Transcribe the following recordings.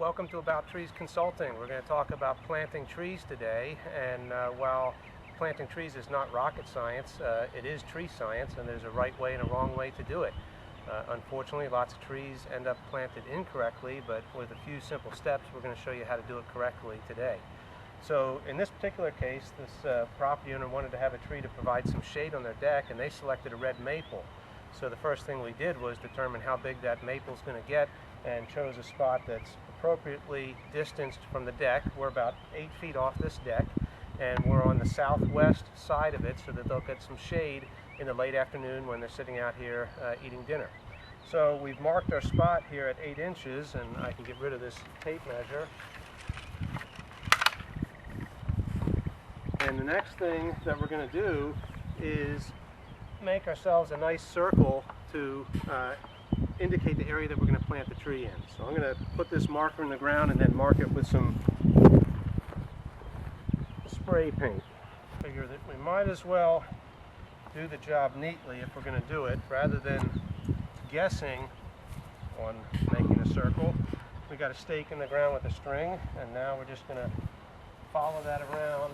Welcome to About Trees Consulting. We're going to talk about planting trees today, and while planting trees is not rocket science, it is tree science, and there's a right way and a wrong way to do it. Unfortunately, lots of trees end up planted incorrectly, but with a few simple steps we're going to show you how to do it correctly today. So in this particular case, this property owner wanted to have a tree to provide some shade on their deck, and they selected a red maple. So the first thing we did was determine how big that maple is going to get, and chose a spot that's appropriately distanced from the deck. We're about 8 feet off this deck, and we're on the southwest side of it so that they'll get some shade in the late afternoon when they're sitting out here eating dinner. So we've marked our spot here at 8 inches, and I can get rid of this tape measure. And the next thing that we're going to do is make ourselves a nice circle to indicate the area that we're going to plant the tree in. So I'm going to put this marker in the ground and then mark it with some spray paint. Figure that we might as well do the job neatly if we're going to do it, rather than guessing on making a circle. We got a stake in the ground with a string, and now we're just going to follow that around.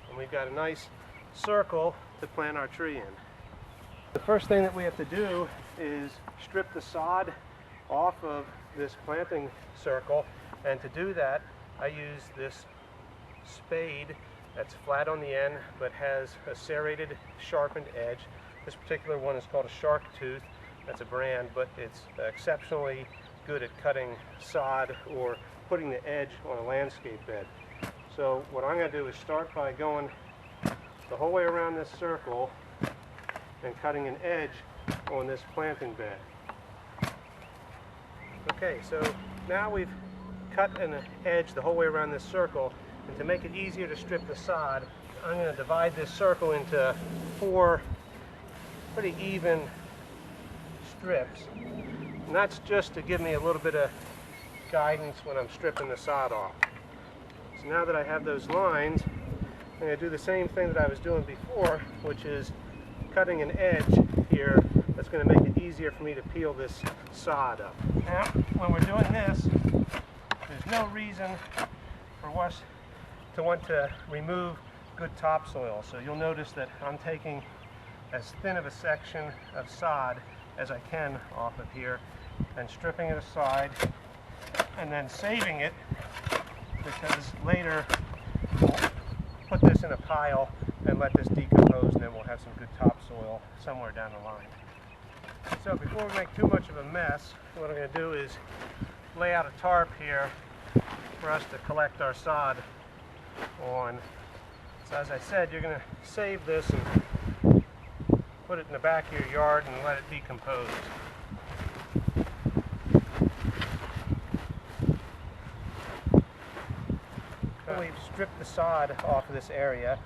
And we've got a nice circle to plant our tree in. The first thing that we have to do is strip the sod off of this planting circle, and to do that I use this spade that's flat on the end but has a serrated, sharpened edge. This particular one is called a shark tooth. That's a brand, but it's exceptionally good at cutting sod or putting the edge on a landscape bed. So what I'm going to do is start by going the whole way around this circle and cutting an edge on this planting bed. Okay, so now we've cut an edge the whole way around this circle, and to make it easier to strip the sod, I'm going to divide this circle into 4 pretty even strips. And that's just to give me a little bit of guidance when I'm stripping the sod off. So now that I have those lines, I'm going to do the same thing that I was doing before, which is cutting an edge here that's going to make it easier for me to peel this sod up. Now, when we're doing this, there's no reason for us to want to remove good topsoil. So you'll notice that I'm taking as thin of a section of sod as I can off of here and stripping it aside, and then saving it, because later we'll put this in a pile and let this decompose, and then we'll have some good topsoil somewhere down the line. So before we make too much of a mess, what I'm going to do is lay out a tarp here for us to collect our sod on. So as I said, you're going to save this and put it in the back of your yard and let it decompose. We've stripped the sod off of this area,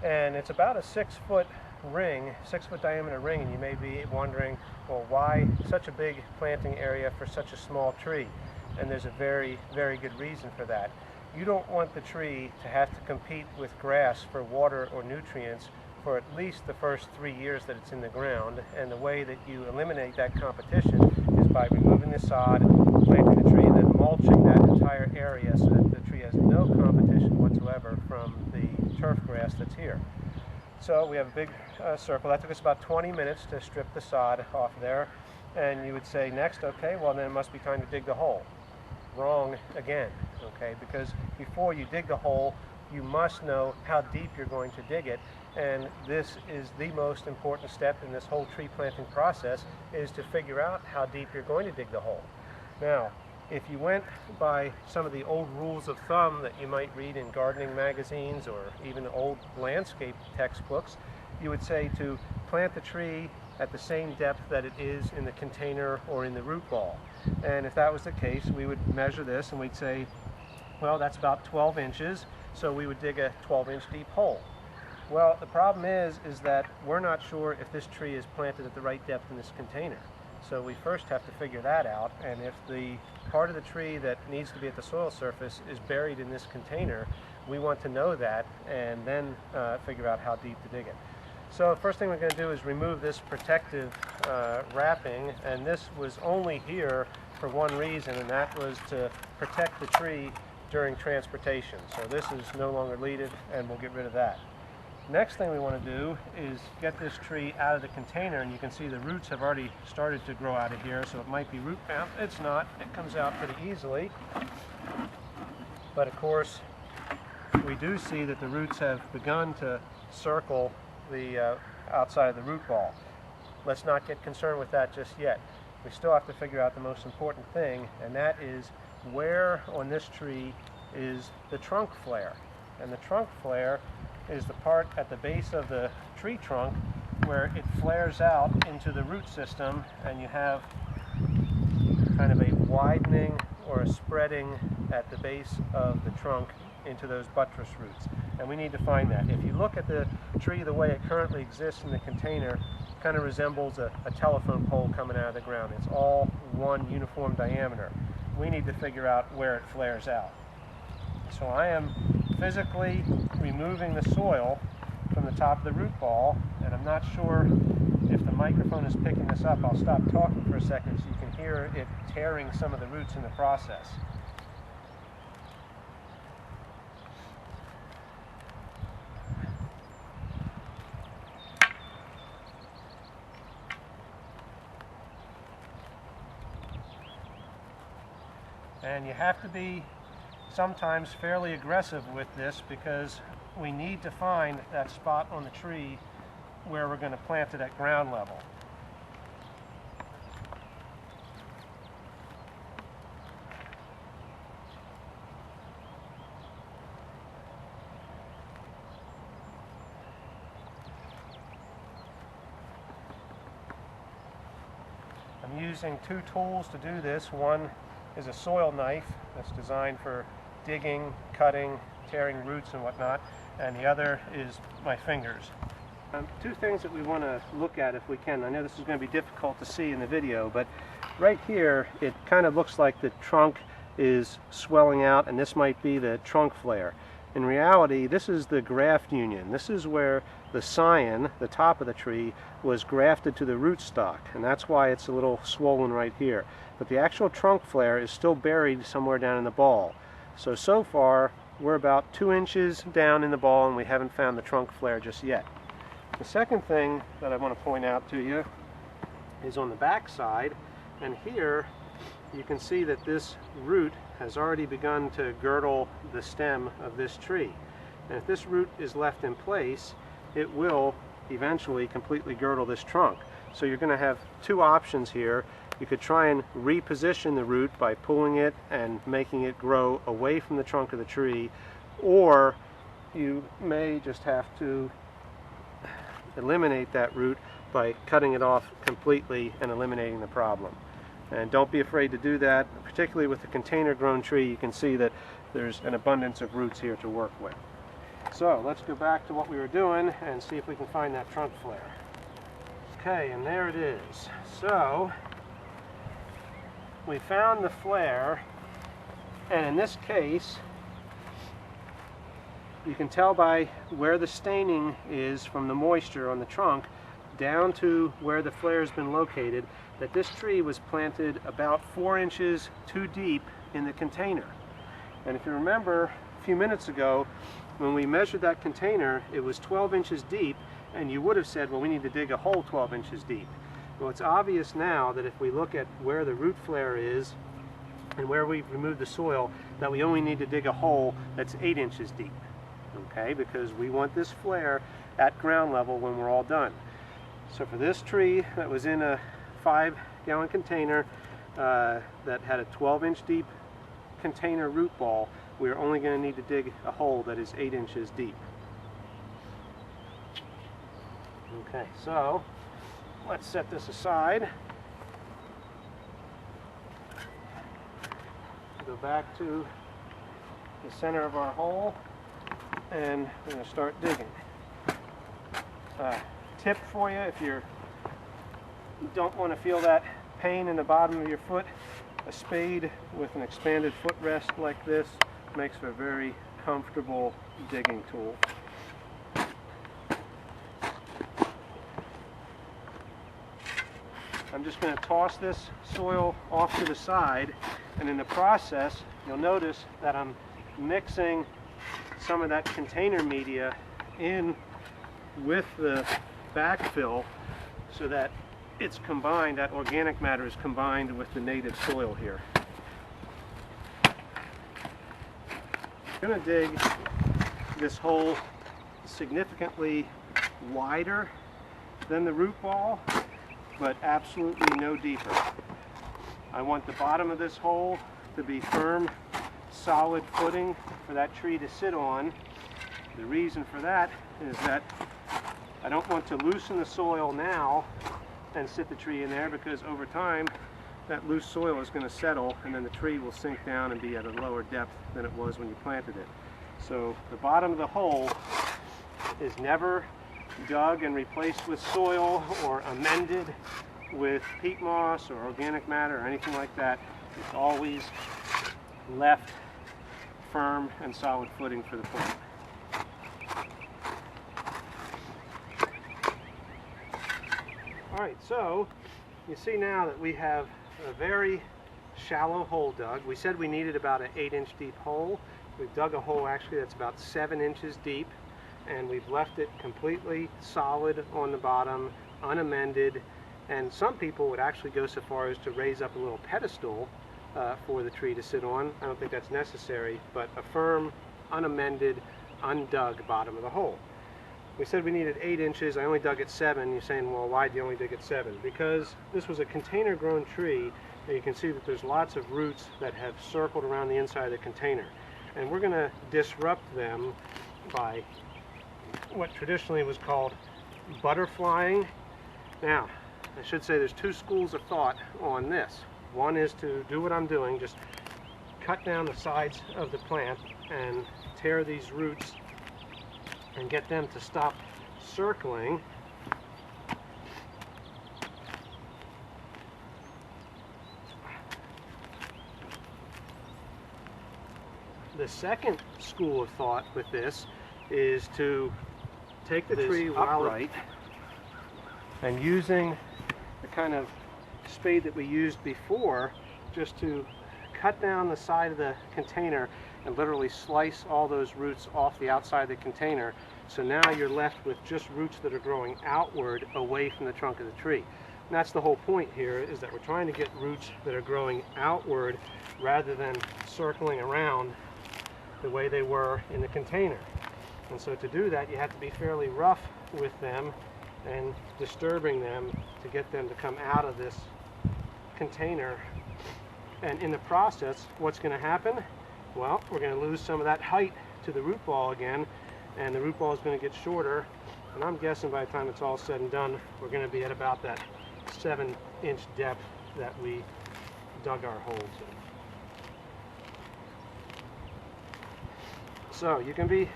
and it's about a 6-foot ring, 6-foot diameter ring, and you may be wondering, well, why such a big planting area for such a small tree? And there's a very, very good reason for that. You don't want the tree to have to compete with grass for water or nutrients for at least the first 3 years that it's in the ground, and the way that you eliminate that competition is by removing the sod, planting the tree, and then mulching that entire area so that the tree has no competition whatsoever from the turf grass that's here. So we have a big circle. That took us about 20 minutes to strip the sod off there, and you would say next, okay, well then it must be time to dig the hole. Wrong again, okay, because before you dig the hole, you must know how deep you're going to dig it, and this is the most important step in this whole tree planting process, is to figure out how deep you're going to dig the hole. Now, if you went by some of the old rules of thumb that you might read in gardening magazines or even old landscape textbooks, you would say to plant the tree at the same depth that it is in the container or in the root ball. And if that was the case, we would measure this and we'd say, well, that's about 12 inches, so we would dig a 12-inch deep hole. Well, the problem is that we're not sure if this tree is planted at the right depth in this container. So we first have to figure that out, and if the part of the tree that needs to be at the soil surface is buried in this container, we want to know that and then figure out how deep to dig it. So the first thing we're going to do is remove this protective wrapping, and this was only here for one reason, and that was to protect the tree during transportation. So this is no longer needed, and we'll get rid of that. Next thing we want to do is get this tree out of the container, and you can see the roots have already started to grow out of here, so it might be root bound. It's not. It comes out pretty easily. But of course, we do see that the roots have begun to circle the outside of the root ball. Let's not get concerned with that just yet. We still have to figure out the most important thing, and that is where on this tree is the trunk flare. And the trunk flare is the part at the base of the tree trunk where it flares out into the root system, and you have kind of a widening or a spreading at the base of the trunk into those buttress roots. And we need to find that. If you look at the tree the way it currently exists in the container, it kind of resembles a telephone pole coming out of the ground. It's all one uniform diameter. We need to figure out where it flares out. So I am physically removing the soil from the top of the root ball, and I'm not sure if the microphone is picking this up. I'll stop talking for a second so you can hear it tearing some of the roots in the process. And you have to be sometimes fairly aggressive with this, because we need to find that spot on the tree where we're going to plant it at ground level. I'm using two tools to do this. One is a soil knife that's designed for digging, cutting, tearing roots and whatnot, and the other is my fingers. Two things that we want to look at if we can. I know this is going to be difficult to see in the video, but right here it kind of looks like the trunk is swelling out, and this might be the trunk flare. In reality, this is the graft union. This is where the scion, the top of the tree, was grafted to the rootstock, and that's why it's a little swollen right here. But the actual trunk flare is still buried somewhere down in the ball. So far, we're about 2 inches down in the ball, and we haven't found the trunk flare just yet. The second thing that I want to point out to you is on the back side, and here you can see that this root has already begun to girdle the stem of this tree. And if this root is left in place, it will eventually completely girdle this trunk. So you're going to have two options here. You could try and reposition the root by pulling it and making it grow away from the trunk of the tree, or you may just have to eliminate that root by cutting it off completely and eliminating the problem. And don't be afraid to do that, particularly with the container grown tree. You can see that there's an abundance of roots here to work with. So let's go back to what we were doing and see if we can find that trunk flare. Okay, and there it is. So we found the flare, and in this case you can tell by where the staining is from the moisture on the trunk down to where the flare has been located, that this tree was planted about 4 inches too deep in the container. And if you remember a few minutes ago, when we measured that container, it was 12 inches deep, and you would have said, well, we need to dig a hole 12 inches deep. Well, it's obvious now that if we look at where the root flare is and where we've removed the soil, that we only need to dig a hole that's 8 inches deep, okay? Because we want this flare at ground level when we're all done. So for this tree that was in a 5-gallon container that had a 12-inch deep container root ball, we're only going to need to dig a hole that is 8 inches deep. Okay, so let's set this aside. Go back to the center of our hole, and we're going to start digging. Tip for you, if you don't want to feel that pain in the bottom of your foot, a spade with an expanded footrest like this makes for a very comfortable digging tool. I'm just going to toss this soil off to the side, and in the process you'll notice that I'm mixing some of that container media in with the backfill so that it's combined, that organic matter is combined with the native soil here. I'm going to dig this hole significantly wider than the root ball, but absolutely no deeper. I want the bottom of this hole to be firm, solid footing for that tree to sit on. The reason for that is that I don't want to loosen the soil now and sit the tree in there, because over time that loose soil is going to settle and then the tree will sink down and be at a lower depth than it was when you planted it. So the bottom of the hole is never dug and replaced with soil or amended with peat moss or organic matter or anything like that. It's always left firm and solid footing for the plant. Alright, so you see now that we have a very shallow hole dug. We said we needed about an 8-inch deep hole. We've dug a hole actually that's about 7 inches deep, and we've left it completely solid on the bottom, unamended, and some people would actually go so far as to raise up a little pedestal for the tree to sit on. I don't think that's necessary, but a firm, unamended, undug bottom of the hole. We said we needed 8 inches. I only dug at 7. You're saying, well, why do you only dig at 7? Because this was a container grown tree, and you can see that there's lots of roots that have circled around the inside of the container. And we're going to disrupt them by what traditionally was called butterflying. Now, I should say there's 2 schools of thought on this. One is to do what I'm doing, just cut down the sides of the plant and tear these roots and get them to stop circling. The second school of thought with this is to take the tree upright and using the kind of spade that we used before, just to cut down the side of the container and literally slice all those roots off the outside of the container. So now you're left with just roots that are growing outward away from the trunk of the tree. And that's the whole point here, is that we're trying to get roots that are growing outward rather than circling around the way they were in the container. And so to do that, you have to be fairly rough with them and disturbing them to get them to come out of this container. And in the process, what's going to happen? Well, we're going to lose some of that height to the root ball again, and the root ball is going to get shorter, and I'm guessing by the time it's all said and done, we're going to be at about that 7-inch depth that we dug our hole to. So you can be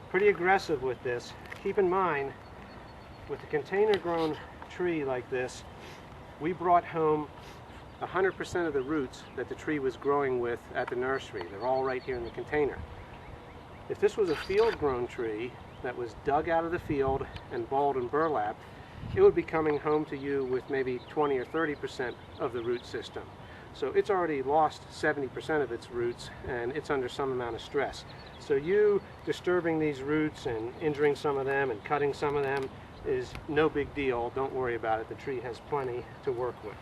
pretty aggressive with this. Keep in mind, with a container grown tree like this, we brought home 100% of the roots that the tree was growing with at the nursery. They're all right here in the container. If this was a field grown tree that was dug out of the field and balled and burlapped, it would be coming home to you with maybe 20 or 30% of the root system. So it's already lost 70% of its roots, and it's under some amount of stress. So you disturbing these roots and injuring some of them and cutting some of them is no big deal. Don't worry about it. The tree has plenty to work with.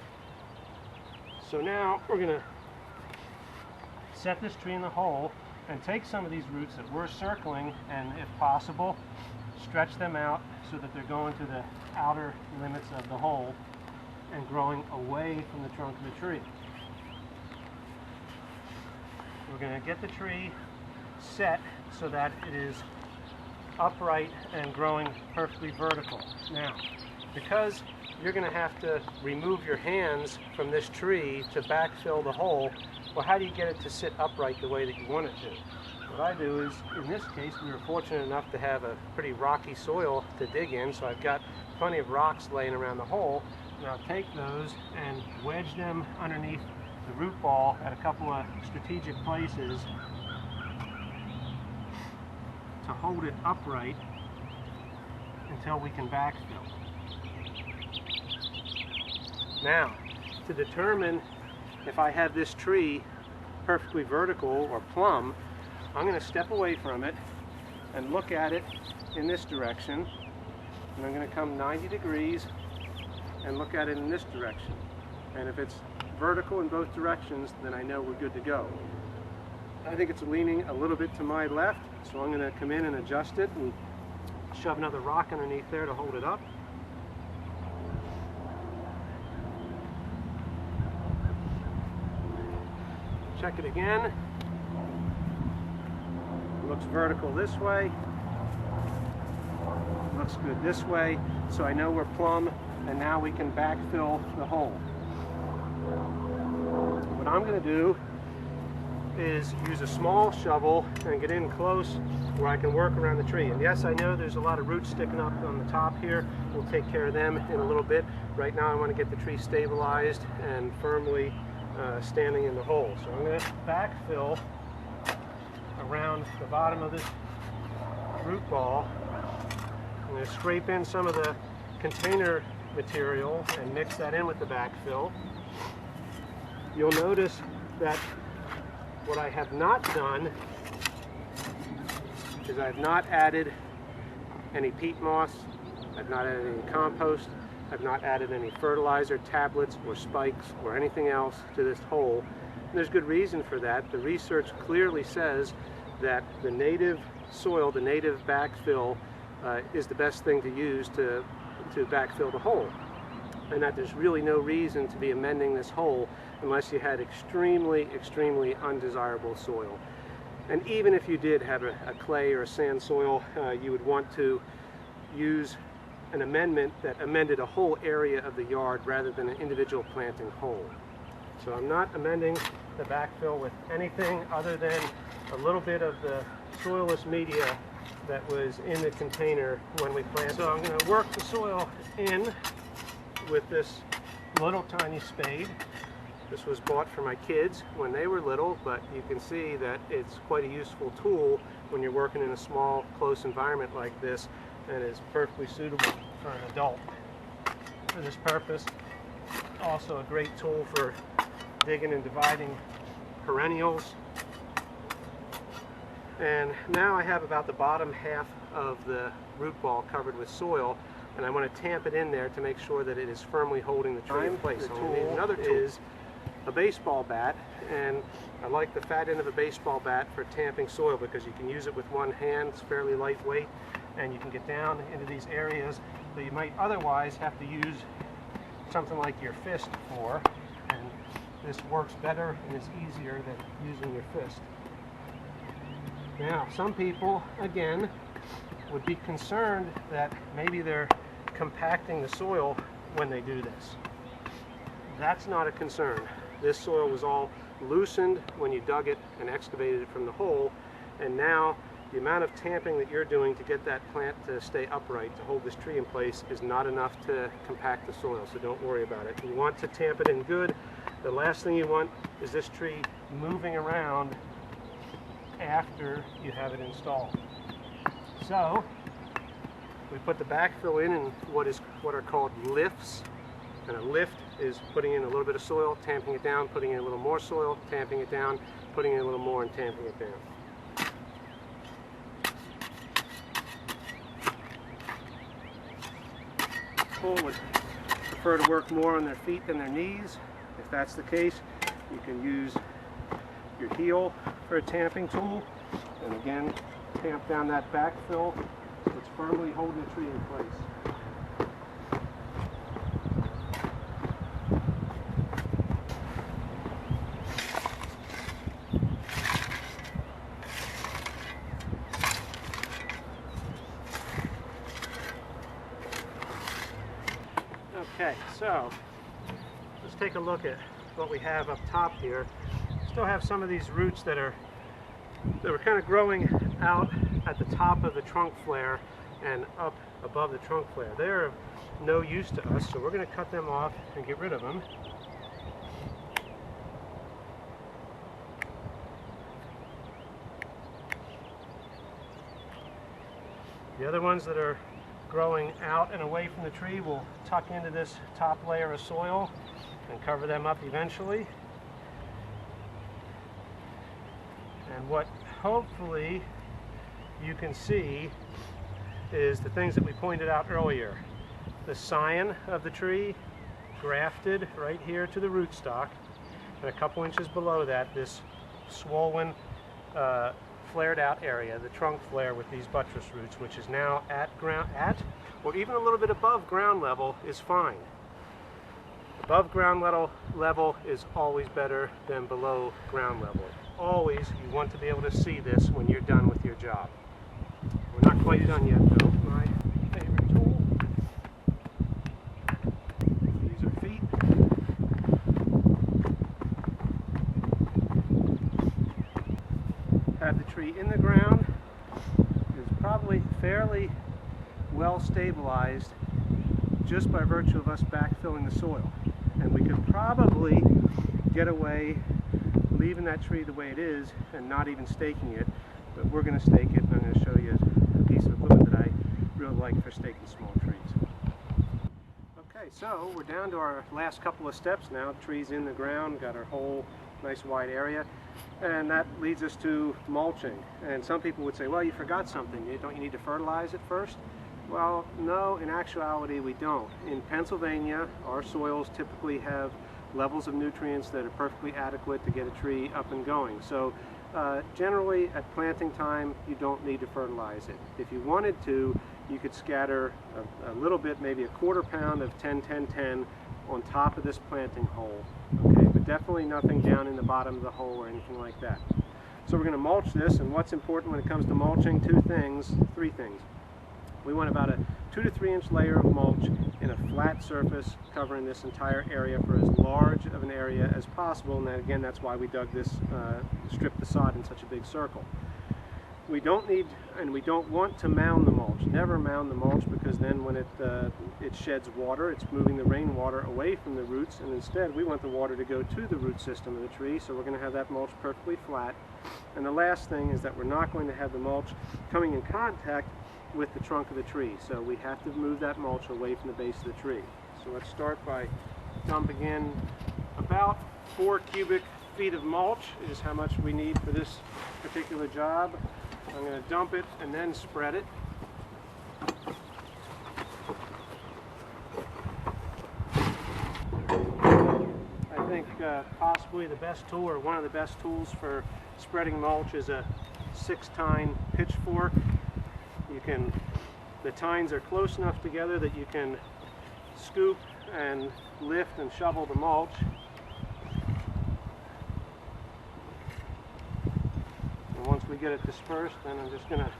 So now we're going to set this tree in the hole and take some of these roots that we're circling and, if possible, stretch them out so that they're going to the outer limits of the hole and growing away from the trunk of the tree. We're going to get the tree set so that it is upright and growing perfectly vertical. Now, because you're going to have to remove your hands from this tree to backfill the hole, well, how do you get it to sit upright the way that you want it to? What I do is, in this case, we were fortunate enough to have a pretty rocky soil to dig in, so I've got plenty of rocks laying around the hole, and I'll take those and wedge them underneath the root ball at a couple of strategic places to hold it upright until we can backfill. Now, to determine if I have this tree perfectly vertical or plumb, I'm going to step away from it and look at it in this direction, and I'm going to come 90 degrees and look at it in this direction. And if it's vertical in both directions, then I know we're good to go. I think it's leaning a little bit to my left, so I'm going to come in and adjust it and shove another rock underneath there to hold it up. Check it again. It looks vertical this way. Looks good this way. So I know we're plumb, and now we can backfill the hole. What I'm going to do is use a small shovel and get in close where I can work around the tree. And yes, I know there's a lot of roots sticking up on the top here. We'll take care of them in a little bit. Right now I want to get the tree stabilized and firmly standing in the hole. So I'm going to backfill around the bottom of this root ball. I'm going to scrape in some of the container material and mix that in with the backfill. You'll notice that what I have not done is I've not added any peat moss, I've not added any compost, I've not added any fertilizer, tablets, or spikes, or anything else to this hole. And there's good reason for that. The research clearly says that the native soil, the native backfill, is the best thing to use to backfill the hole. And that there's really no reason to be amending this hole unless you had extremely, extremely undesirable soil. And even if you did have a clay or a sand soil, you would want to use an amendment that amended a whole area of the yard rather than an individual planting hole. So I'm not amending the backfill with anything other than a little bit of the soilless media that was in the container when we planted. So I'm going to work the soil in with this little tiny spade. This was bought for my kids when they were little, but you can see that it's quite a useful tool when you're working in a small, close environment like this, and is perfectly suitable for an adult for this purpose. Also a great tool for digging and dividing perennials. And now I have about the bottom half of the root ball covered with soil, and I want to tamp it in there to make sure that it is firmly holding the tree in place. Another tool is a baseball bat, and I like the fat end of a baseball bat for tamping soil because you can use it with one hand. It's fairly lightweight, and you can get down into these areas that you might otherwise have to use something like your fist for, and this works better and is easier than using your fist. Now, some people, again, would be concerned that maybe they're compacting the soil when they do this. That's not a concern. This soil was all loosened when you dug it and excavated it from the hole, and now the amount of tamping that you're doing to get that plant to stay upright, to hold this tree in place, is not enough to compact the soil, so don't worry about it. You want to tamp it in good. The last thing you want is this tree moving around after you have it installed. So we put the backfill in what are called lifts, and a lift is putting in a little bit of soil, tamping it down, putting in a little more soil, tamping it down, putting in a little more, and tamping it down. People would prefer to work more on their feet than their knees. If that's the case, you can use your heel for a tamping tool, and again, tamp down that backfill so it's firmly holding the tree in place. Okay, so let's take a look at what we have up top here. Still have some of these roots that were kind of growing out at the top of the trunk flare and up above the trunk flare. They're of no use to us, so we're going to cut them off and get rid of them. The other ones that are growing out and away from the tree will tuck into this top layer of soil, and cover them up eventually. And what hopefully you can see is the things that we pointed out earlier. The scion of the tree grafted right here to the rootstock, and a couple inches below that, this swollen, flared out area, the trunk flare with these buttress roots, which is now at or even a little bit above ground level, is fine. Above ground level is always better than below ground level. Always, you want to be able to see this when you're done with your job. We're not quite done yet though. My favorite tool. These are feet. Have the tree in the ground. It's probably fairly well stabilized just by virtue of us backfilling the soil. And we could probably get away leaving that tree the way it is and not even staking it, but we're going to stake it, and I'm going to show you a piece of equipment that I really like for staking small trees. Okay, so we're down to our last couple of steps now. The tree's in the ground, got our whole nice wide area, and that leads us to mulching. And some people would say, well, you forgot something. Don't you need to fertilize it first? Well, no, in actuality we don't. In Pennsylvania, our soils typically have levels of nutrients that are perfectly adequate to get a tree up and going. So generally at planting time you don't need to fertilize it. If you wanted to, you could scatter a little bit, maybe a quarter pound of 10-10-10 on top of this planting hole. Okay, but definitely nothing down in the bottom of the hole or anything like that. So we're going to mulch this, and what's important when it comes to mulching? Three things. We want about a 2 to 3 inch layer of mulch in a flat surface covering this entire area for as large of an area as possible, and again, that's why we dug this, stripped the sod in such a big circle. We don't need, and we don't want to mound the mulch. Never mound the mulch, because then when it sheds water, it's moving the rainwater away from the roots, and instead we want the water to go to the root system of the tree, so we're going to have that mulch perfectly flat. And the last thing is that we're not going to have the mulch coming in contact with the trunk of the tree, so we have to move that mulch away from the base of the tree. So let's start by dumping in about 4 cubic feet of mulch is how much we need for this particular job. I'm going to dump it and then spread it. I think possibly the best tool, or one of the best tools for spreading mulch, is a 6-tine pitchfork. The tines are close enough together that you can scoop and lift and shovel the mulch. And once we get it dispersed, then I'm just going to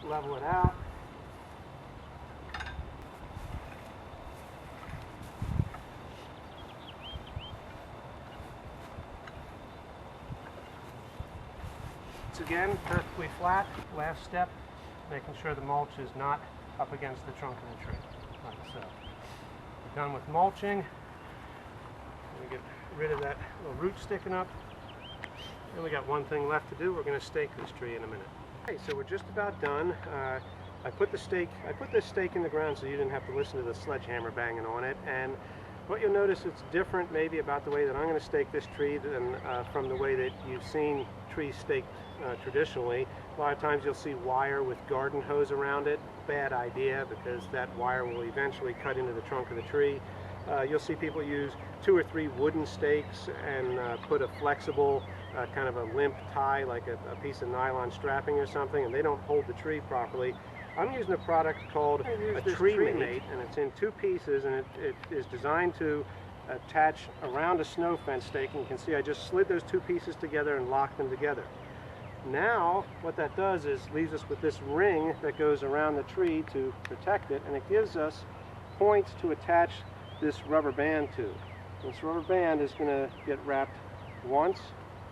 level it out. It's again perfectly flat. Last step, making sure the mulch is not up against the trunk of the tree, like so. We're done with mulching. We get rid of that little root sticking up. And we got one thing left to do. We're going to stake this tree in a minute. Okay, so we're just about done. I put this stake in the ground so you didn't have to listen to the sledgehammer banging on it. And what you'll notice, it's different maybe about the way that I'm going to stake this tree than from the way that you've seen trees staked traditionally. A lot of times you'll see wire with garden hose around it. Bad idea, because that wire will eventually cut into the trunk of the tree. You'll see people use 2 or 3 wooden stakes and put a flexible kind of a limp tie, like a piece of nylon strapping or something, and they don't hold the tree properly. I'm using a product called a tree mate, and it's in 2 pieces, and it is designed to attach around a snow fence stake. And you can see I just slid those 2 pieces together and locked them together. Now what that does is leaves us with this ring that goes around the tree to protect it, and it gives us points to attach this rubber band to. This rubber band is going to get wrapped once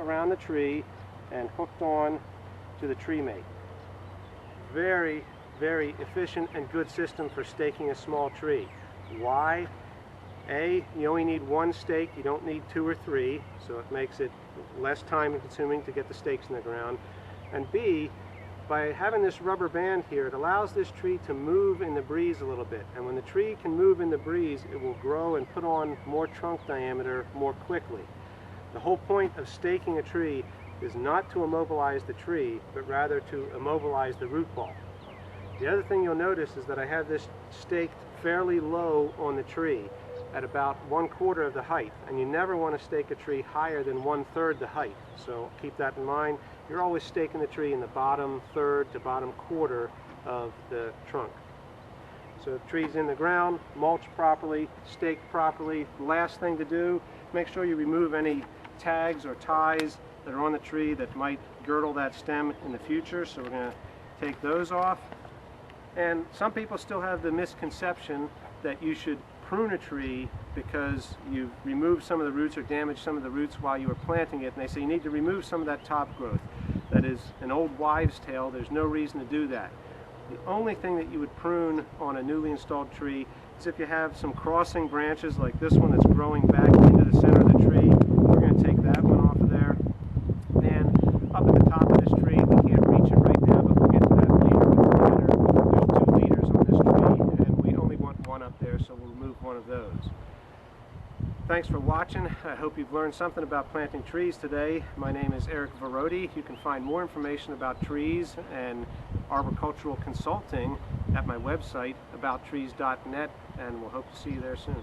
around the tree and hooked on to the tree mate. Very, very efficient and good system for staking a small tree. Why? A, you only need 1 stake, you don't need 2 or 3, so it makes it less time consuming to get the stakes in the ground. And B, By having this rubber band here, it allows this tree to move in the breeze a little bit. And when the tree can move in the breeze, it will grow and put on more trunk diameter more quickly. The whole point of staking a tree is not to immobilize the tree, but rather to immobilize the root ball. The other thing you'll notice is that I have this staked fairly low on the tree at about 1/4 of the height, and you never want to stake a tree higher than 1/3 the height. So keep that in mind. You're always staking the tree in the bottom third to bottom quarter of the trunk. So the tree's in the ground, mulch properly, staked properly. Last thing to do, make sure you remove any tags or ties that are on the tree that might girdle that stem in the future. So we're going to take those off. And some people still have the misconception that you should prune a tree because you've removed some of the roots or damaged some of the roots while you were planting it, and they say you need to remove some of that top growth. That is an old wives' tale. There's no reason to do that. The only thing that you would prune on a newly installed tree is if you have some crossing branches like this one that's growing back into the center of the tree. We're going to take that one off of there. And up at the top of this tree, we can't reach it right now, but we'll get to that later with the ladder. There's 2 leaders on this tree, and we only want one up there, so we'll remove one of those. Thanks for watching. I hope you've learned something about planting trees today. My name is Eric Varodi. You can find more information about trees and arboricultural consulting at my website, abouttrees.net, and we'll hope to see you there soon.